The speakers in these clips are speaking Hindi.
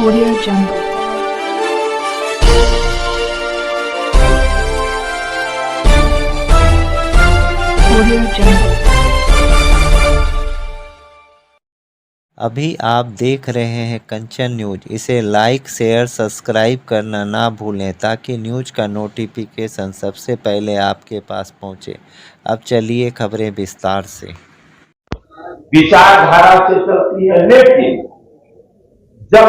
Audio Jungle. Audio Jungle. अभी आप देख रहे हैं कंचन न्यूज। इसे लाइक शेयर सब्सक्राइब करना ना भूलें ताकि न्यूज का नोटिफिकेशन सबसे पहले आपके पास पहुंचे। अब चलिए खबरें विस्तार से। विचारधारा से चलती है, लेकिन जब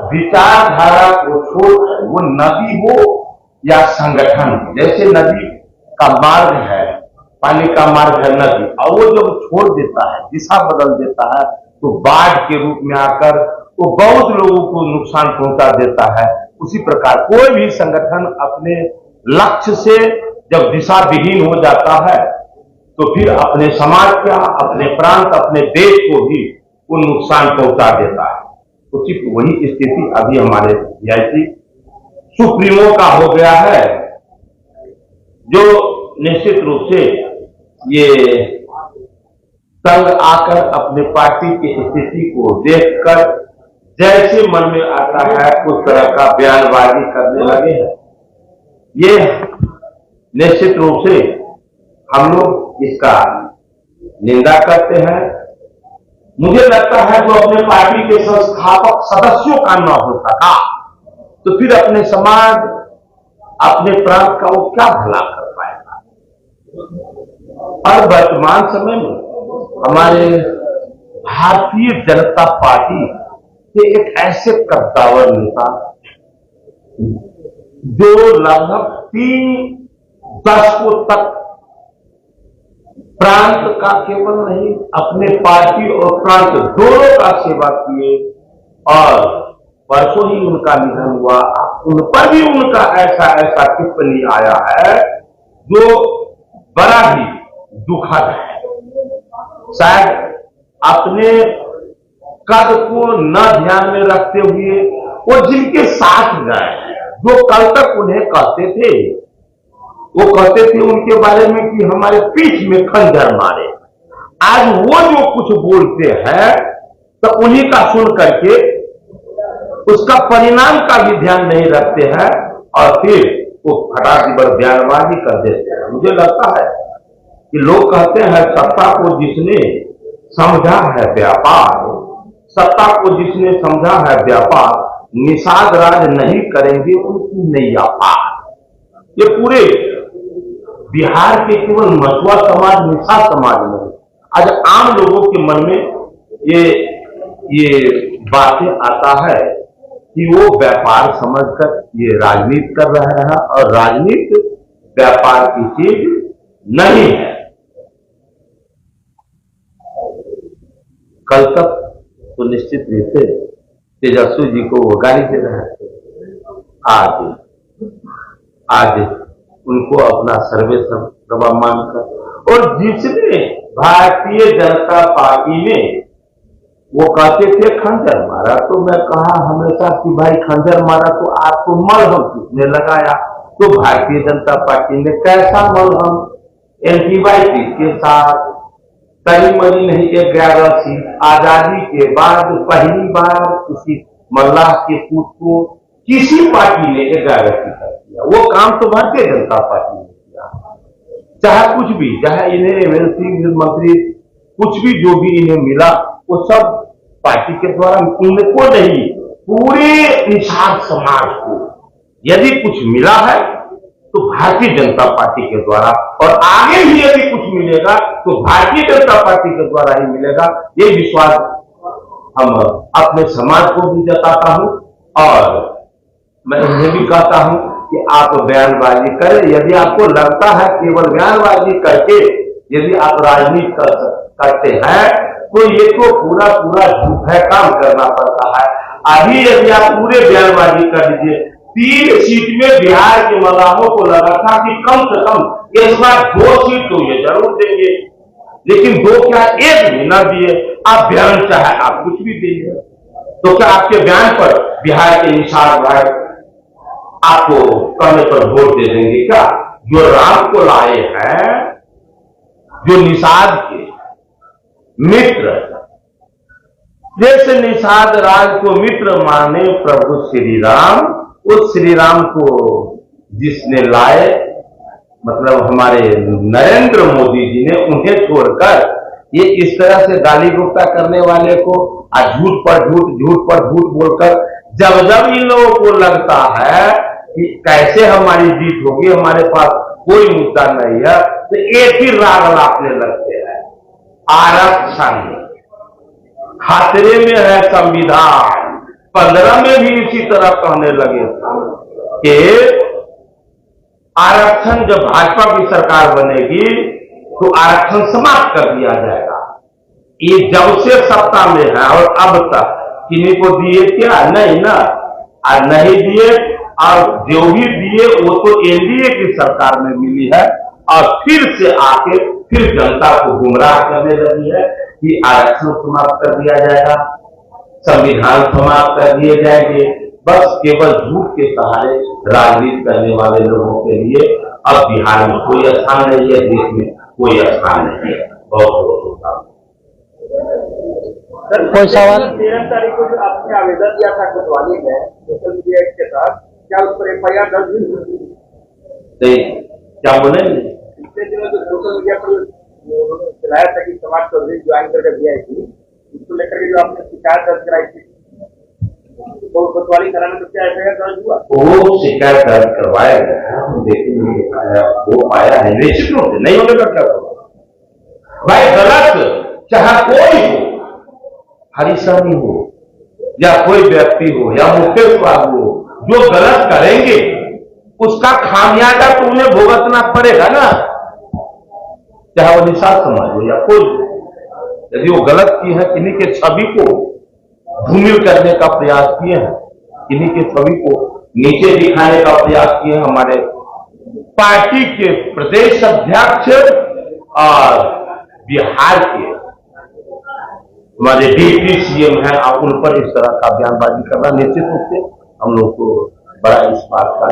विचारधारा को छोड़ वो नदी हो या संगठन हो, जैसे नदी का मार्ग है, पानी का मार्ग है नदी, और वो जब छोड़ देता है, दिशा बदल देता है, तो बाढ़ के रूप में आकर वो बहुत लोगों को नुकसान पहुंचा देता है। उसी प्रकार कोई भी संगठन अपने लक्ष्य से जब दिशा विहीन हो जाता है तो फिर अपने समाज का, अपने प्रांत, अपने देश को भी वो नुकसान पहुंचा देता है। उसी वही स्थिति अभी हमारे वीआईपी सुप्रीमो का हो गया है, जो निश्चित रूप से ये तंग आकर अपने पार्टी की स्थिति को देखकर जैसे मन में आता है उस तरह का बयानबाजी करने लगे हैं। ये निश्चित रूप से हम लोग इसका निंदा करते हैं। मुझे लगता है जो अपने पार्टी के संस्थापक सदस्यों का न हो सका तो फिर अपने समाज, अपने प्रांत का वो क्या भला कर पाएगा। और वर्तमान समय में हमारे भारतीय जनता पार्टी के एक ऐसे कद्दावर नेता जो लगभग 3 दशकों तक प्रांत का केवल नहीं, अपने पार्टी और प्रांत दोनों का सेवा किए, और परसों ही उनका निधन हुआ। उन पर भी उनका ऐसा टिप्पणी आया है जो बड़ा ही दुखद है। शायद अपने कद को न ध्यान में रखते हुए वो जिनके साथ गए, जो कल तक उन्हें कहते थे, वो कहते थे उनके बारे में कि हमारे पीठ में खंजर मारे, आज वो जो कुछ बोलते हैं तो उन्हीं का सुन करके उसका परिणाम का भी ध्यान नहीं रखते हैं और फिर वो फटाक पर बयानबाजी कर देते हैं। मुझे लगता है कि लोग कहते हैं सत्ता को जिसने समझा है व्यापार, सत्ता को जिसने समझा है व्यापार, निषाद राज नहीं करेंगे उनकी नैया पार। ये पूरे बिहार के केवल मछुआ समाज, निषाद समाज में आज आम लोगों के मन में ये बातें आता है कि वो व्यापार समझकर ये राजनीति कर रहे हैं, और राजनीति व्यापार की चीज नहीं है। कल तक तो निश्चित रूप से तेजस्वी जी को वो गाली दे रहे थे, आज उनको अपना सर्वस्व मानकर, और जिसने भारतीय जनता पार्टी में वो कहते थे खंजर मारा, तो मैं कहा हमेशा कि भाई खंजर मारा तो आपको मलहम किसने लगाया? तो भारतीय जनता पार्टी ने कैसा मलहम, एंटीबायोटिक के साथ कहीं मरी नहीं 11 सीट, आजादी के बाद पहली बार किसी मल्लाह के पूत को किसी पार्टी ने 11 सीट दिया। वो काम तो भारतीय जनता पार्टी ने किया। चाहे कुछ भी, चाहे इन्हें एमएलसी मंत्री कुछ भी जो भी इन्हें मिला वो सब पार्टी के द्वारा, इनको नहीं, पूरे निषाद समाज को यदि कुछ मिला है तो भारतीय जनता पार्टी के द्वारा, और आगे भी यदि कुछ मिलेगा तो भारतीय जनता पार्टी के द्वारा ही मिलेगा। ये विश्वास हम अपने समाज को भी जताता हूं, और मैं उन्हें भी कहता हूं कि आप बयानबाजी करें। यदि आपको लगता है केवल बयानबाजी करके यदि आप राजनीति करते हैं तो ये तो पूरा झूठा काम करना पड़ता है। अभी यदि आप पूरे बयानबाजी कर लीजिए, 3 सीट में बिहार के मल्लाहों को लगा था कि कम से कम इस बार 2 सीट तो ये जरूर देंगे, लेकिन 2 क्या 1 भी न दिए। आप बयान चाहे आप कुछ भी दीजिए, तो क्या आपके बयान पर बिहार के निषाद भाई आपको कहने पर वोट दे देंगे क्या? जो राम को लाए हैं, जो निषाद के मित्र देश निषाद राज को मित्र माने प्रभु श्री राम, उस श्री राम को जिसने लाए, मतलब हमारे नरेंद्र मोदी जी ने, उन्हें छोड़कर ये इस तरह से गाली गुप्ता करने वाले को आज झूठ पर झूठ बोलकर जब जब इन लोगों को लगता है कि कैसे हमारी जीत होगी, हमारे पास कोई मुद्दा नहीं है, तो एक ही राग लापने लगते हैं, आरक्षण खतरे में है संविधान। 15 में भी इसी तरह कहने लगे कि आरक्षण जब भाजपा की सरकार बनेगी तो आरक्षण समाप्त कर दिया जाएगा। ये जब से सत्ता में है और अब तक किन्हीं को दिए क्या? नहीं ना, और नहीं दिए, और जो भी दिए वो तो एनडीए की सरकार में मिली है, और फिर से आके फिर जनता को गुमराह करने लगी है कि आरक्षण समाप्त कर दिया जाएगा, संविधान समाप्त कर दिए जाएंगे। बस केवल झूठ के सहारे राजनीति करने वाले लोगों के लिए अब बिहार में कोई स्थान नहीं है, देश में कोई स्थान नहीं है। बहुत बहुत कोई सवाल? 13 तारीख को जो आपने आवेदन दिया था कोतवाली में सोशल मीडिया के साथ, क्या उस पर FIR दर्ज हुई? क्या बोले? पिछले दिनों जो सोशल मीडिया पर चलाया था कि समाज चौधरी ज्वाइन करके दिया थी, उसको लेकर के जो आपने शिकायत दर्ज कराई थी, तो कोतवाली थाना में तो क्या FIR दर्ज हुआ? वो शिकायत दर्ज करवाया गया, हम देखेंगे वो पाया है, निश्चित रूप से नहीं होने का क्या होगा भाई। गलत चाहे कोई हो, हरीशनी हो या कोई व्यक्ति हो या मुकेश बाबू हो, जो गलत करेंगे उसका खामियाजा तो उन्हें भुगतना पड़ेगा ना, चाहे वो निषाद समाज हो या कोई। यदि वो गलत की है, किन्हीं के छवि को धूमिल करने का प्रयास किए हैं, किन्हीं के छवि को नीचे दिखाने का प्रयास किए हैं, हमारे पार्टी के प्रदेश अध्यक्ष और बिहार के हमारे डिप्टी CM हैं, आप उन पर इस तरह का बयानबाजी करना निश्चित रूप से हम लोग को बड़ा इस बात का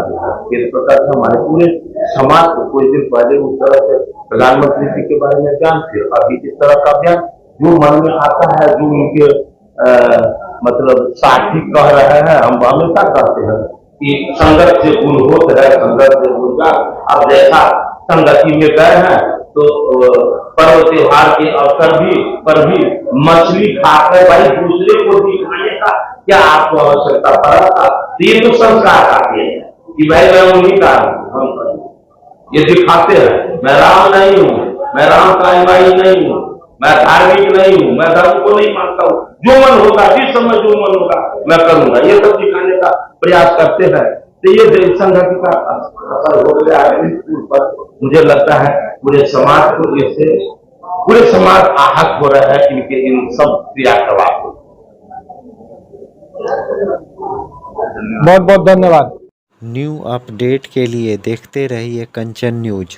इस प्रकार से हमारे पूरे समाज को कुछ दिन पहले उस तरह से प्रधानमंत्री जी के बारे में ज्ञान थे, अभी इस तरह का बयान जो मन में आता है, जो उनके मतलब साथी कह रहे हैं, हम हमेशा कहते हैं कि संगत से गुण होत है, संगत से गुण का। अब जैसा संगति में गए हैं तो पर्व त्योहार के अवसर पर भी मछली खाकर भाई दूसरे को दिखाने का क्या आपको आवश्यकता पड़ा था? ये तो संस्कार आते हैं कि भाई मैं उन्हीं का हूं, ये दिखाते हैं मैं राम नहीं हूं, मैं राम का अनुयायी नहीं हूं, मैं धार्मिक नहीं हूं, मैं धर्म को नहीं मानता हूं, जो मन होगा जिस समय जो मन होगा मैं करूंगा, ये सब दिखाने का प्रयास करते हैं। तो ये संगति का असर हो गया है पर मुझे लगता है पूरे समाज को, इससे पूरे समाज आहत हो रहा है इनके इन सब क्रियाकलाप। बहुत बहुत धन्यवाद। न्यू अपडेट के लिए देखते रहिए कंचन न्यूज।